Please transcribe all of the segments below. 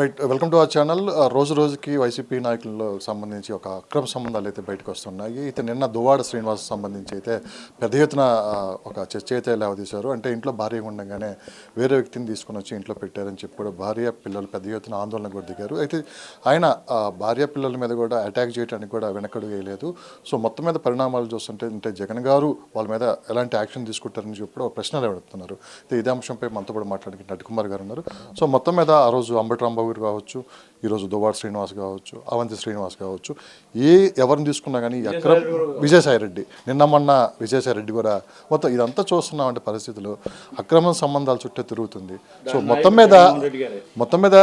Right welcome to our channel. రోజు రోజుకి YCP నాయకుల్లో సంబంధించి ఒక అక్రమ సంబంధాలు అయితే బయటకు వస్తున్నాయి. అయితే నిన్న దువ్వాడ శ్రీనివాస్ సంబంధించి అయితే పెద్ద ఎత్తున ఒక చర్చ అయితే లేవదీశారు. అంటే ఇంట్లో భార్య ఉండగానే వేరే వ్యక్తిని తీసుకుని వచ్చి ఇంట్లో పెట్టారని చెప్పి కూడా భార్య పిల్లలు పెద్ద ఎత్తున ఆందోళన కూడా దిగారు. అయితే ఆయన భార్య పిల్లల మీద కూడా అటాక్ చేయడానికి కూడా వెనకడు వేయలేదు. సో మొత్తం మీద పరిణామాలు చూస్తుంటే అంటే జగన్ గారు వాళ్ళ మీద ఎలాంటి యాక్షన్ తీసుకుంటారని చెప్పి ఒక ప్రశ్నలు అడుగుతున్నారు. అయితే ఇదే అంశంపై మనతో కూడా మాట్లాడడానికి నటుకుమార్ గారు ఉన్నారు. సో మొత్తం మీద ఆ రోజు అంబటి రాంబాబు కావచ్చు, ఈరోజు దువ్వాడ శ్రీనివాస్ కావచ్చు, అవంతి శ్రీనివాస్ కావచ్చు, ఎవరిని తీసుకున్నా కానీ అక్కడ విజయసాయి రెడ్డి నిన్న మొన్న విజయసాయి రెడ్డి కూడా మొత్తం ఇదంతా చూస్తున్నామంటే పరిస్థితులు అక్రమ సంబంధాల చుట్టే తిరుగుతుంది. సో మొత్తం మీద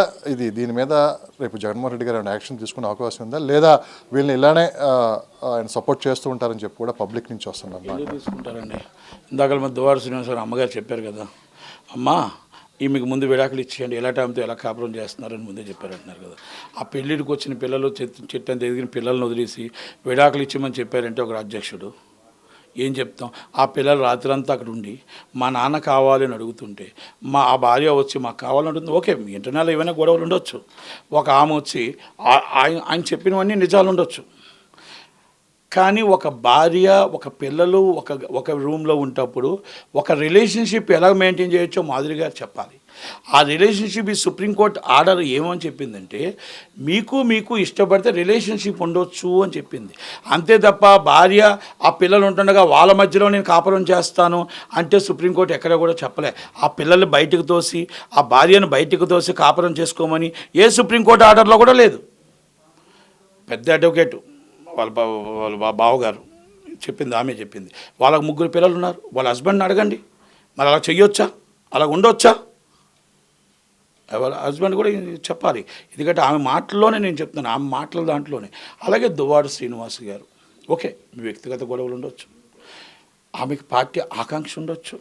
దీని మీద రేపు జగన్మోహన్ రెడ్డి గారు యాక్షన్ తీసుకునే అవకాశం ఉందా, లేదా వీళ్ళని ఇలానే ఆయన సపోర్ట్ చేస్తూ ఉంటారని చెప్పి కూడా పబ్లిక్ నుంచి వస్తున్నారు. తీసుకుంటారండి. ఇందాక దువ్వాడ శ్రీనివాస్ గారు అమ్మగారు చెప్పారు కదా, అమ్మా ఈమెకు ముందు విడాకులు ఇచ్చేయండి, ఎలా టైంతో ఎలా కాపురం చేస్తున్నారని ముందే చెప్పారంటున్నారు కదా. ఆ పెళ్ళిడికి వచ్చిన పిల్లలు చెట్టంత ఎదిగిన పిల్లలను వదిలేసి విడాకులు ఇచ్చామని చెప్పారంటే ఒక అధ్యక్షుడు ఏం చెప్తాం? ఆ పిల్లలు రాత్రంతా అక్కడ ఉండి మా నాన్న కావాలని అడుగుతుంటే ఆ భార్య వచ్చి మాకు కావాలంటుంది. ఓకే, మీ ఇంటర్నల్ ఏమైనా గొడవలు ఉండొచ్చు. ఒక ఆమె వచ్చి ఆయన చెప్పినవన్నీ నిజాలు ఉండొచ్చు. కానీ ఒక భార్య ఒక పిల్లలు ఒక రూమ్లో ఉన్నప్పుడు ఒక రిలేషన్షిప్ ఎలా మెయింటైన్ చేయొచ్చో మాధురి గారు చెప్పాలి. ఆ రిలేషన్షిప్ ఈ సుప్రీంకోర్టు ఆర్డర్ ఏమని చెప్పిందంటే మీకు ఇష్టపడితే రిలేషన్షిప్ ఉండొచ్చు అని చెప్పింది. అంతే తప్ప భార్య ఆ పిల్లలు ఉంటుండగా వాళ్ళ మధ్యలో నేను కాపురం చేస్తాను అంటే సుప్రీంకోర్టు ఎక్కడ కూడా చెప్పలే. ఆ పిల్లల్ని బయటకు తోసి ఆ భార్యను బయటకు తోసి కాపురం చేసుకోమని ఏ సుప్రీంకోర్టు ఆర్డర్లో కూడా లేదు. పెద్ద అడ్వకేటు వాళ్ళ బావగారు చెప్పింది, ఆమె చెప్పింది. వాళ్ళకు 3 పిల్లలు ఉన్నారు. వాళ్ళ హస్బెండ్ని అడగండి, మరి అలా చెయ్యొచ్చా, అలా ఉండొచ్చా? వాళ్ళ హస్బెండ్ కూడా చెప్పాలి. ఎందుకంటే ఆమె మాటల్లోనే నేను చెప్తున్నాను, ఆమె మాటల దాంట్లోనే. అలాగే దువ్వాడ శ్రీనివాస్ గారు, ఓకే మీ వ్యక్తిగత గొడవలు ఉండొచ్చు, ఆమెకి పార్టీ ఆకాంక్ష ఉండొచ్చు,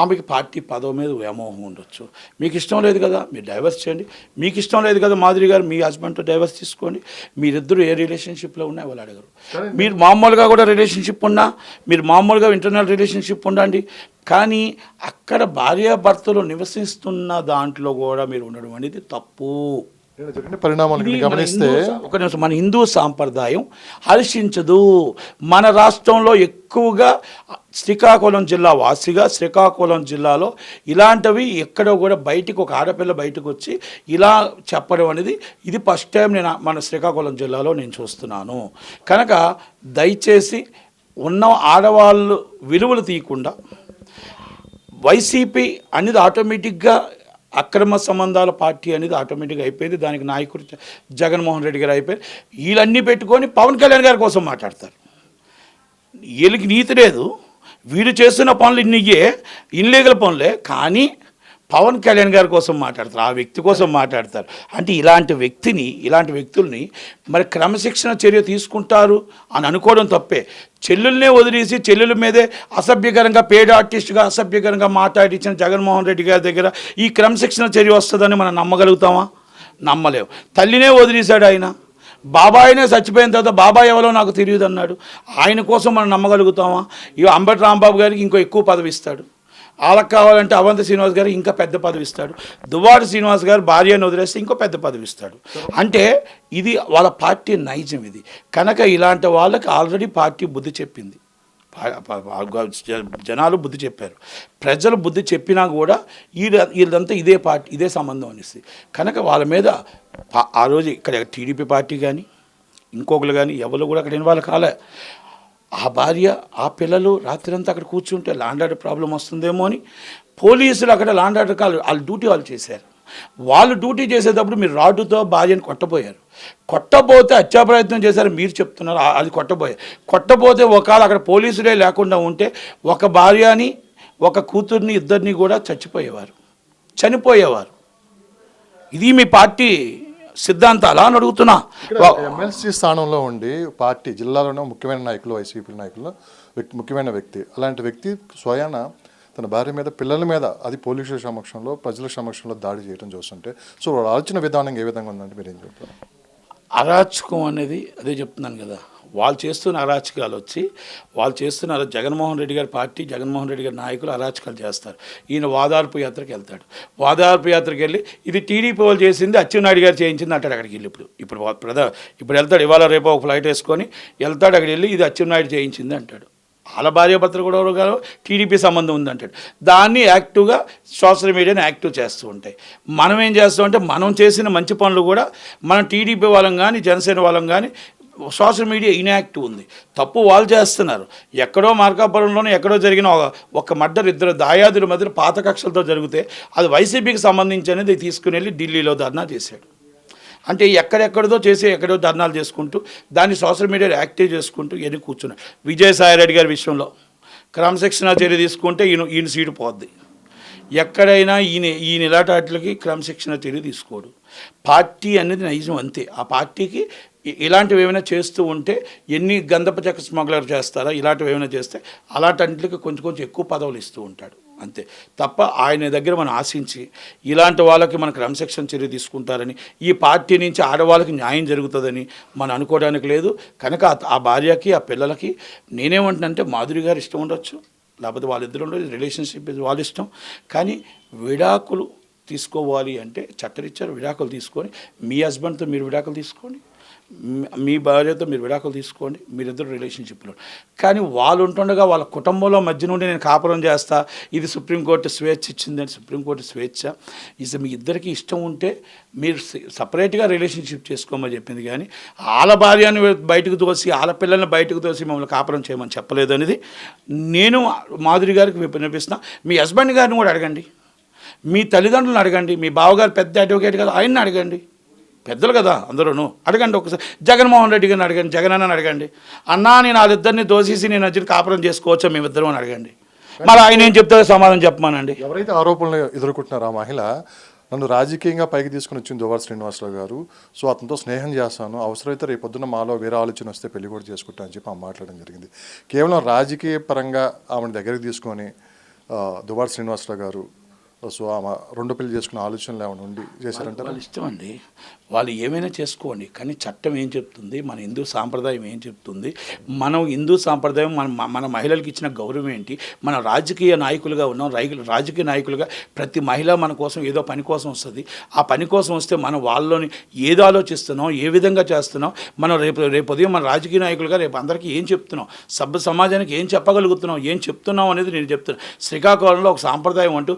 ఆమెకి పార్టీ పదవి మీద వ్యామోహం ఉండొచ్చు. మీకు ఇష్టం లేదు కదా మీరు డైవర్స్ చేయండి. మీకు ఇష్టం లేదు కదా మాధురి గారు మీ హస్బెండ్తో డైవర్స్ తీసుకోండి. మీరిద్దరూ ఏ రిలేషన్షిప్లో ఉన్నా వాళ్ళు అడగరు. మీరు మామూలుగా కూడా రిలేషన్షిప్ ఉన్నా, మీరు మామూలుగా ఇంటర్నల్ రిలేషన్షిప్ ఉండండి. కానీ అక్కడ భార్యాభర్తలు నివసిస్తున్న దాంట్లో కూడా మీరు ఉండడం అనేది తప్పు. గమనిస్తే ఒక నిమిషం, మన హిందూ సాంప్రదాయం హర్షించదు. మన రాష్ట్రంలో ఎక్కువగా శ్రీకాకుళం జిల్లా వాసిగా శ్రీకాకుళం జిల్లాలో ఇలాంటివి ఎక్కడో కూడా బయటికి ఒక ఆడపిల్ల బయటకు వచ్చి ఇలా చెప్పడం అనేది ఇది ఫస్ట్ టైం నేను మన శ్రీకాకుళం జిల్లాలో నేను చూస్తున్నాను. కనుక దయచేసి ఉన్న ఆడవాళ్ళు విలువలు తీయకుండా వైసీపీ అనేది ఆటోమేటిక్గా అక్రమ సంబంధాల పార్టీ అనేది ఆటోమేటిక్గా అయిపోయింది. దానికి నాయకుడు జగన్మోహన్ రెడ్డి గారు అయిపోయి వీళ్ళన్నీ పెట్టుకొని పవన్ కళ్యాణ్ గారి కోసం మాట్లాడతారు. వీళ్ళకి నీతి లేదు, వీళ్ళు చేస్తున్న పనులు ఇన్నియే ఇన్లీగల్ పనులే, కానీ పవన్ కళ్యాణ్ గారి కోసం మాట్లాడతారు, ఆ వ్యక్తి కోసం మాట్లాడతారు. అంటే ఇలాంటి వ్యక్తుల్ని మరి క్రమశిక్షణ చర్య తీసుకుంటారు అని అనుకోవడం తప్పే. చెల్లెల్నే వదిలేసి చెల్లెల మీదే అసభ్యకరంగా పేడ్ ఆర్టిస్ట్గా అసభ్యకరంగా మాట్లాడించిన జగన్మోహన్ రెడ్డి గారి దగ్గర ఈ క్రమశిక్షణ చర్య వస్తుందని మనం నమ్మగలుగుతామా? నమ్మలేము. తల్లినే వదిలేశాడు ఆయన. బాబాయినే చచ్చిపోయిన తర్వాత బాబాయ్ ఎవరో నాకు తెలియదు అన్నాడు. ఆయన కోసం మనం నమ్మగలుగుతామా? ఇక అంబటి రాంబాబు గారికి ఇంకో ఎక్కువ పదవి ఇస్తాడు. వాళ్ళకి కావాలంటే అవంతి శ్రీనివాస్ గారు ఇంకా పెద్ద పదవి ఇస్తాడు. దువ్వాడ శ్రీనివాస్ గారు భార్యను వదిలేస్తే ఇంకో పెద్ద పదవి ఇస్తాడు. అంటే ఇది వాళ్ళ పార్టీ నైజం ఇది. కనుక ఇలాంటి వాళ్ళకి ఆల్రెడీ పార్టీ బుద్ధి చెప్పింది, జనాలు బుద్ధి చెప్పారు, ప్రజలు బుద్ధి చెప్పినా కూడా వీళ్ళంతా ఇదే పార్టీ ఇదే సంబంధం అనేసి. కనుక వాళ్ళ మీద ఆ రోజు ఇక్కడ టీడీపీ పార్టీ కానీ ఇంకొకరు కానీ ఎవరు కూడా అక్కడ ఇన్వాల్వ్ కాలే. ఆ భార్య ఆ పిల్లలు రాత్రంతా అక్కడ కూర్చుంటే ల్యాండ్ ఆర్డర్ ప్రాబ్లం వస్తుందేమో అని పోలీసులు అక్కడ ల్యాండ్ ఆర్డర్ వాళ్ళ డ్యూటీ వాళ్ళు చేశారు. వాళ్ళు డ్యూటీ చేసేటప్పుడు మీరు రాడ్డుతో భార్యను కొట్టబోతే హత్యా ప్రయత్నం చేశారు మీరు చెప్తున్నారు. అది కొట్టబోతే ఒకవేళ అక్కడ పోలీసులే లేకుండా ఉంటే ఒక భార్యని ఒక కూతుర్ని ఇద్దరిని కూడా చనిపోయేవారు. ఇది మీ పార్టీ సిద్ధాంతాలా అని అడుగుతున్నా. ఎమ్మెల్సీ స్థానంలో ఉండి పార్టీ జిల్లాలోనే ముఖ్యమైన నాయకులు, వైసీపీ నాయకులు ముఖ్యమైన వ్యక్తి, అలాంటి వ్యక్తి స్వయాన తన భార్య మీద పిల్లల మీద అది పోలీసుల సమక్షంలో ప్రజల సమక్షంలో దాడి చేయడం చూస్తుంటే సో వాళ్ళ ఆలోచన విధానం ఏ విధంగా ఉందంటే మీరు ఏం చెప్తారు? అరాచకం అనేది అదే చెప్తున్నాను కదా, వాళ్ళు చేస్తున్న అరాచకాలు వచ్చి వాళ్ళు చేస్తున్న జగన్మోహన్ రెడ్డి గారి పార్టీ జగన్మోహన్ రెడ్డి గారి నాయకులు అరాచకాలు చేస్తారు. ఈయన వాదార్పు యాత్రకి వెళ్తాడు. వాదార్పు యాత్రకి వెళ్ళి ఇది టీడీపీ వాళ్ళు చేసింది అచ్చెన్నాయుడు గారు చేయించింది అంటాడు. అక్కడికి వెళ్ళి ఇప్పుడు వెళ్తాడు, ఇవాళ రేపు ఒక ఫ్లైట్ వేసుకొని వెళ్తాడు. అక్కడికి వెళ్ళి ఇది అచ్చెన్నాయుడు చేయించింది అంటాడు. వాళ్ళ భార్యాభర్తలు కూడా టీడీపీ సంబంధం ఉందంటాడు. దాన్ని యాక్టివ్గా సోషల్ మీడియాని యాక్టివ్ చేస్తూ ఉంటాయి. మనం ఏం చేస్తామంటే మనం చేసిన మంచి పనులు కూడా మనం టీడీపీ వాళ్ళం కానీ జనసేన వాళ్ళం కానీ సోషల్ మీడియా ఇన్యాక్టివ్ ఉంది. తప్పు వాళ్ళు చేస్తున్నారు. ఎక్కడో మార్కాపురంలోనే ఎక్కడో జరిగిన ఒక మర్డర్, ఇద్దరు దాయాదుల మధ్య పాత కక్షలతో జరిగితే అది వైసీపీకి సంబంధించి అనేది తీసుకుని వెళ్ళి ఢిల్లీలో ధర్నా చేశాడు. అంటే ఎక్కడెక్కడిదో చేసి ఎక్కడో ధర్నాలు చేసుకుంటూ దాన్ని సోషల్ మీడియాలో యాక్టివ్ చేసుకుంటూ ఎన్ని కూర్చున్నారు. విజయసాయిరెడ్డి గారి విషయంలో క్రమశిక్షణ చర్య తీసుకుంటే ఈయన సీటు పోద్ది. ఎక్కడైనా ఈయన ఇలాంటి వాటికి క్రమశిక్షణ చర్య తీసుకోడు. పార్టీ అనేది నైజం అంతే. ఆ పార్టీకి ఇలాంటివి ఏమైనా చేస్తూ ఉంటే ఎన్ని గంధపు చెక్క స్మగ్లర్ చేస్తారా, ఇలాంటివి ఏమైనా చేస్తే అలాంటి కొంచెం ఎక్కువ పదవులు ఇస్తూ ఉంటాడు అంతే తప్ప ఆయన దగ్గర మనం ఆశించి ఇలాంటి వాళ్ళకి మన క్రమశిక్షణ చర్య తీసుకుంటారని, ఈ పార్టీ నుంచి ఆడవాళ్ళకి న్యాయం జరుగుతుందని మనం అనుకోవడానికి లేదు. కనుక ఆ భార్యకి ఆ పిల్లలకి నేనేమంటున్నానంటే మాధురి గారు ఇష్టం ఉండొచ్చు, లేకపోతే వాళ్ళిద్దరు రిలేషన్షిప్ వాళ్ళ ఇష్టం. కానీ విడాకులు తీసుకోవాలి అంటే చట్టరీత్యా విడాకులు తీసుకొని మీ హస్బెండ్తో మీరు విడాకులు తీసుకోండి, మీ భార్యతో మీరు విడాకులు తీసుకోండి, మీరిద్దరు రిలేషన్షిప్లో. కానీ వాళ్ళు ఉంటుండగా వాళ్ళ కుటుంబంలో మధ్య నుండి నేను కాపురం చేస్తా, ఇది సుప్రీంకోర్టు స్వేచ్ఛ ఇచ్చిందని. సుప్రీంకోర్టు స్వేచ్ఛ ఇది మీ ఇద్దరికి ఇష్టం ఉంటే మీరు సపరేట్గా రిలేషన్షిప్ చేసుకోమని చెప్పింది. కానీ వాళ్ళ భార్యను బయటకు తోసి వాళ్ళ పిల్లల్ని బయటకు తోసి మమ్మల్ని కాపురం చేయమని చెప్పలేదు అనేది నేను మాధురి గారికి వినిపిస్తున్నా. మీ హస్బెండ్ గారిని కూడా అడగండి, మీ తల్లిదండ్రులను అడగండి, మీ బావగారు పెద్ద అడ్వకేట్ కదా ఆయన్ని అడగండి, పెద్దలు కదా అందరూను, అడగండి. ఒకసారి జగన్మోహన్ రెడ్డి గారిని అడగండి, జగన్ అన్నని అడగండి, అన్నా నేను వాళ్ళిద్దరిని దోసేసి నేను వచ్చి కాపురం చేసుకోవచ్చా మేమిద్దరం అని అడగండి. మరి ఆయన ఏం చెప్తారో సమాధానం చెప్పమానండి. ఎవరైతే ఆరోపణలు ఎదుర్కొంటున్నారో ఆ మహిళ నన్ను రాజకీయంగా పైకి తీసుకుని వచ్చింది దువ్వాడ శ్రీనివాసరావు గారు, సో అతనితో స్నేహం చేస్తాను, అవసరమైతే రేపు పొద్దున్న మాలో వేరే ఆలోచన వస్తే పెళ్లి కూడా చేసుకుంటా అని చెప్పి ఆమె మాట్లాడడం జరిగింది. కేవలం రాజకీయ పరంగా ఆమెను దగ్గరికి తీసుకొని దువ్వాడ శ్రీనివాసరావు గారు సో ఆమె రెండు పెళ్లి చేసుకునే ఆలోచనలు ఏమైనా ఉండి చేశారంటే వాళ్ళ ఇష్టం అండి, వాళ్ళు ఏమైనా చేసుకోండి. కానీ చట్టం ఏం చెప్తుంది, మన హిందూ సాంప్రదాయం ఏం చెప్తుంది, మనం హిందూ సాంప్రదాయం మన మహిళలకు ఇచ్చిన గౌరవం ఏంటి, మన రాజకీయ నాయకులుగా ఉన్నాం, రాజకీయ నాయకులుగా ప్రతి మహిళ మన కోసం ఏదో పని కోసం వస్తుంది. ఆ పని కోసం వస్తే మనం వాళ్ళలోని ఏదో ఆలోచిస్తున్నాం, ఏ విధంగా చేస్తున్నాం, మనం రేపు ఉదయం మన రాజకీయ నాయకులుగా రేపు అందరికీ ఏం చెప్తున్నాం, సభ్య సమాజానికి ఏం చెప్పగలుగుతున్నాం, ఏం చెప్తున్నాం అనేది నేను చెప్తున్నాను. శ్రీకాకుళంలో ఒక సాంప్రదాయం అంటూ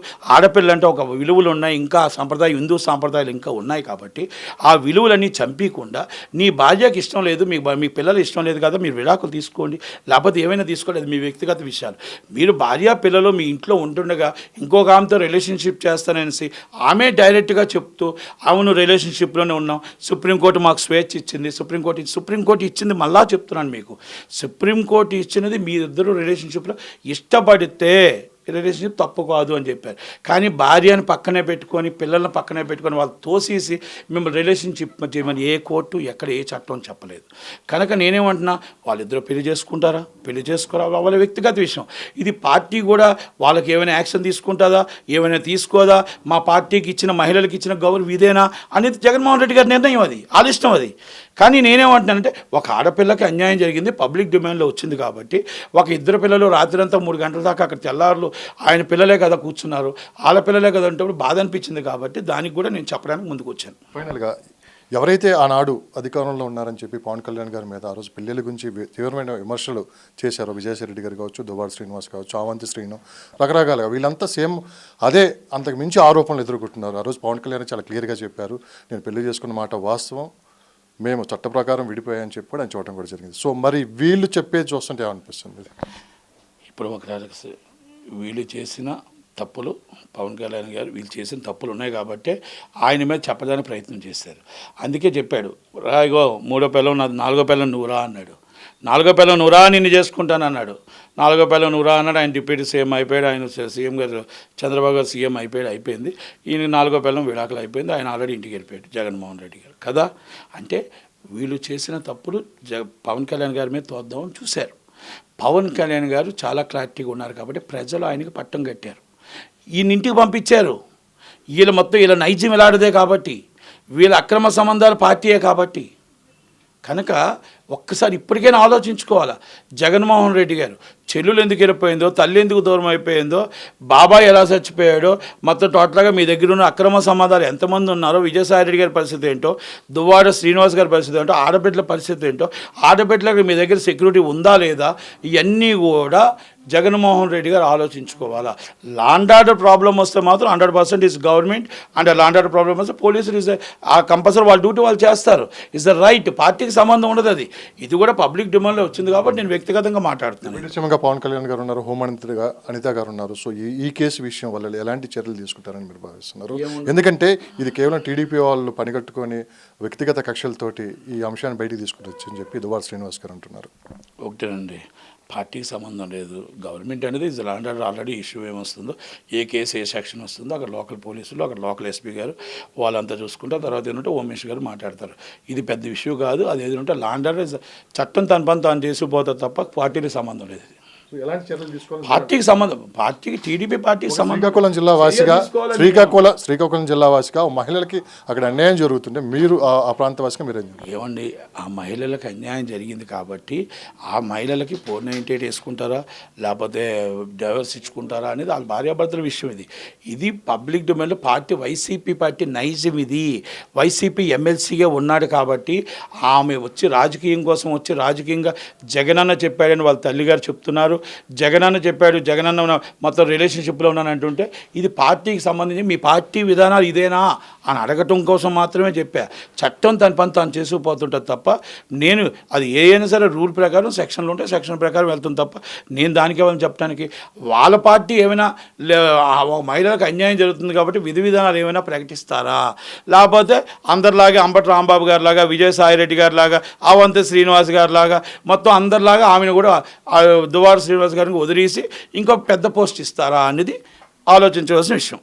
ఆడపిల్లంటే ఒక విలువలు ఉన్నాయి, ఇంకా సాంప్రదాయం హిందూ సాంప్రదాయాలు ఇంకా ఉన్నాయి. కాబట్టి ఆ విలువలన్నీ చంపకుండా నీ భార్యకి ఇష్టం లేదు, మీ పిల్లలు ఇష్టం లేదు కదా మీరు విడాకులు తీసుకోండి, లేకపోతే ఏమైనా తీసుకోలేదు, మీ వ్యక్తిగత విషయాలు. మీరు భార్య పిల్లలు మీ ఇంట్లో ఉంటుండగా ఇంకొక ఆమెతో రిలేషన్షిప్ చేస్తాననేసి ఆమె డైరెక్ట్గా చెప్తూ అవును రిలేషన్షిప్లోనే ఉన్నాం, సుప్రీంకోర్టు మాకు స్వేచ్ఛ ఇచ్చింది, సుప్రీంకోర్టు ఇచ్చింది మళ్ళా చెప్తున్నాను మీకు, సుప్రీంకోర్టు ఇచ్చినది మీ ఇద్దరు రిలేషన్షిప్లో ఇష్టపడితే రిలేషన్షిప్ తప్పు కాదు అని చెప్పారు. కానీ భార్యను పక్కనే పెట్టుకొని పిల్లల్ని పక్కనే పెట్టుకొని వాళ్ళు తోసేసి మిమ్మల్ని రిలేషన్షిప్ చేయమని ఏ కోర్టు ఎక్కడ ఏ చట్టం చెప్పలేదు. కనుక నేనేమంటున్నా వాళ్ళిద్దరూ పెళ్లి చేసుకుంటారా, పెళ్లి చేసుకోరా, వాళ్ళ వ్యక్తిగత విషయం. ఇది పార్టీ కూడా వాళ్ళకి ఏమైనా యాక్షన్ తీసుకుంటుందా, ఏమైనా తీసుకోదా, మా పార్టీకి ఇచ్చిన మహిళలకు ఇచ్చిన గౌరవం ఇదేనా అనేది జగన్మోహన్ రెడ్డి గారి నిర్ణయం, అది వాళ్ళ ఇష్టం అది. కానీ నేనేమంటున్నానంటే ఒక ఆడపిల్లకి అన్యాయం జరిగింది, పబ్లిక్ డిమాండ్లో వచ్చింది కాబట్టి ఒక ఇద్దరు పిల్లలు రాత్రంతా 3 గంటల దాకా అక్కడ తెల్లారులు ఆయన పిల్లలే కదా కూర్చున్నారు, వాళ్ళ పిల్లలే కదా అంటే బాధ అనిపించింది కాబట్టి దానికి కూడా నేను చెప్పడానికి ముందుకు వచ్చాను. ఫైనల్గా ఎవరైతే ఆనాడు అధికారంలో ఉన్నారని చెప్పి పవన్ కళ్యాణ్ గారి మీద ఆ రోజు పెళ్లిళ్ళ గురించి తీవ్రమైన విమర్శలు చేశారు, విజయసాయిరెడ్డి గారు కావచ్చు, దువ్వాడ శ్రీనివాస్ కావచ్చు, అవంతి శ్రీను, రకరకాలుగా వీళ్ళంతా సేమ్ అదే అంతకు మించి ఆరోపణలు ఎదుర్కొంటున్నారు. ఆ రోజు పవన్ కళ్యాణ్ చాలా క్లియర్గా చెప్పారు, నేను పెళ్లి చేసుకున్న మాట వాస్తవం, మేము చట్ట ప్రకారం విడిపోయాయని చెప్పి కూడా ఆయన చూడటం కూడా జరిగింది. సో మరి వీళ్ళు చెప్పేది చూస్తుంటే ఏమనిపిస్తుంది? ఇప్పుడు ఒక వీళ్ళు చేసిన తప్పులు, పవన్ కళ్యాణ్ గారు వీళ్ళు చేసిన తప్పులు ఉన్నాయి కాబట్టి ఆయన మీద చెప్పడానికి ప్రయత్నం చేశారు. అందుకే చెప్పాడు, రాయిగో 3వ పిల్లం నాది, 4వ పిల్లం నువ్వురా అన్నాడు. 4వ పిల్లం నువ్వురా నిన్ను చేసుకుంటాను అన్నాడు. 4వ పిల్లం నువ్వురా అన్నాడు. ఆయన డిప్యూటీ సీఎం అయిపోయాడు, ఆయన సీఎం గారు చంద్రబాబు గారు సీఎం అయిపోయింది. ఈయన 4వ పిల్లం విడాకులు అయిపోయింది, ఆయన ఆల్రెడీ ఇంటికి వెళ్ళిపోయాడు జగన్మోహన్ రెడ్డి గారు కదా. అంటే వీళ్ళు చేసిన తప్పులు పవన్ కళ్యాణ్ గారి మీద తోద్దామని చూశారు. పవన్ కళ్యాణ్ గారు చాలా క్లారిటీగా ఉన్నారు కాబట్టి ప్రజలు ఆయనకి పట్టం కట్టారు, ఈయన ఇంటికి పంపించారు. వీళ్ళ మొత్తం వీళ్ళ నైజం ఇలాంటిదే కాబట్టి, వీళ్ళ అక్రమ సంబంధాల పార్టీయే కాబట్టి కనుక ఒక్కసారి ఇప్పటికైనా ఆలోచించుకోవాలా. జగన్మోహన్ రెడ్డి గారు చెల్లులు ఎందుకు వెళ్ళిపోయిందో, తల్లి ఎందుకు దూరం అయిపోయిందో, బాబాయ్ ఎలా చచ్చిపోయాడో, మొత్తం టోటల్గా మీ దగ్గర ఉన్న అక్రమ సమాధాలు ఎంతమంది ఉన్నారో, విజయసాయి రెడ్డి గారి పరిస్థితి ఏంటో, దువ్వాడ శ్రీనివాస్ గారి పరిస్థితి ఏంటో, ఆడబిడ్డల పరిస్థితి ఏంటో, ఆడబిడ్డలకు మీ దగ్గర సెక్యూరిటీ ఉందా లేదా, ఇవన్నీ కూడా జగన్మోహన్ రెడ్డి గారు ఆలోచించుకోవాలా. లాండ్ ఆర్డర్ ప్రాబ్లం వస్తే మాత్రం 100% is government, and law and order problem వస్తే పోలీసులు ఇస్ ఆ కంపల్సరీ వాళ్ళ డ్యూటీ వాళ్ళు చేస్తారు. Is the right. పార్టీకి సంబంధం ఉండదు అది. ఇది కూడా పబ్లిక్ డిమాండ్లో వచ్చింది కాబట్టి నేను వ్యక్తిగతంగా మాట్లాడుతున్నాను. విషయంగా పవన్ కళ్యాణ్ గారు ఉన్నారు, హోంమంత్రిగా అనిత గారు ఉన్నారు. సో ఈ కేసు విషయం వల్ల ఎలాంటి చర్యలు తీసుకుంటారని మీరు భావిస్తున్నారు? ఎందుకంటే ఇది కేవలం టీడీపీ వాళ్ళు పనిగట్టుకొని వ్యక్తిగత కక్షలతోటి ఈ అంశాన్ని బయటికి తీసుకుని అని చెప్పి దువ్వాడ శ్రీనివాస్ గారు అంటున్నారు. ఒకటేనండి, పార్టీకి సంబంధం లేదు. గవర్నమెంట్ అనేది ఇది లాండ్ ఆర్డర్ ఆల్రెడీ ఇష్యూ ఏమొస్తుందో, ఏ కేసు ఏ సెక్షన్ వస్తుందో అక్కడ లోకల్ పోలీసులు, అక్కడ లోకల్ ఎస్పీ గారు వాళ్ళంతా చూసుకుంటారు. తర్వాత ఏంటంటే హోమ్ మినిస్టర్ గారు మాట్లాడతారు. ఇది పెద్ద ఇష్యూ కాదు. అది ఏదంటే లాండ్ ఆర్డర్ చట్టం తన పని తాను చేసుకుపోతుంది తప్ప పార్టీకి సంబంధం లేదు. ఎలాంటి చర్యలు తీసుకోవాలి? పార్టీకి సంబంధం, పార్టీకి టీడీపీ పార్టీకి సంబంధం. శ్రీకాకుళం జిల్లా వాసిగా శ్రీకాకుళం జిల్లా వాసిగా మహిళలకి అక్కడ అన్యాయం జరుగుతుంటే మీరు ఆ ప్రాంత వాసిగా మీరు ఏమండి, ఆ మహిళలకు అన్యాయం జరిగింది కాబట్టి ఆ మహిళలకి 498 వేసుకుంటారా లేకపోతే డైవర్స్ ఇచ్చుకుంటారా అనేది వాళ్ళ భార్యాభర్తల విషయం. ఇది పబ్లిక్ డొమైన్లో పార్టీ వైసీపీ పార్టీ నైజం. ఇది వైసీపీ ఎమ్మెల్సీగా ఉన్నాడు కాబట్టి ఆమె వచ్చి రాజకీయం కోసం వచ్చి రాజకీయంగా జగనన్న చెప్పాడని వాళ్ళ తల్లిగారు చెప్తున్నారు. జగనన్న చెప్పాడు, జగనన్న మొత్తం రిలేషన్షిప్లో ఉన్నాను అంటుంటే ఇది పార్టీకి సంబంధించి మీ పార్టీ విధానాలు ఇదేనా అని అడగటం కోసం మాత్రమే చెప్పా. చట్టం తన పని తాను చేసుకుపోతుంటుంది తప్ప నేను అది ఏ అయినా సరే రూల్ ప్రకారం సెక్షన్లు ఉంటే సెక్షన్ ప్రకారం వెళ్తుంది తప్ప నేను దానికి ఏమైనా చెప్పడానికి వాళ్ళ పార్టీ ఏమైనా మహిళలకు అన్యాయం జరుగుతుంది కాబట్టి విధి విధానాలు ఏమైనా ప్రకటిస్తారా, లేకపోతే అందరిలాగే అంబటి రాంబాబు గారి లాగా, విజయసాయి రెడ్డి గారి లాగా, అవంతి శ్రీనివాస్ గారి లాగా మొత్తం అందరిలాగా ఆమెను కూడా దువ్వాడ శ్రీనివాస్ గారికి వదిలేసి ఇంకో పెద్ద పోస్ట్ ఇస్తారా అనేది ఆలోచించవలసిన విషయం.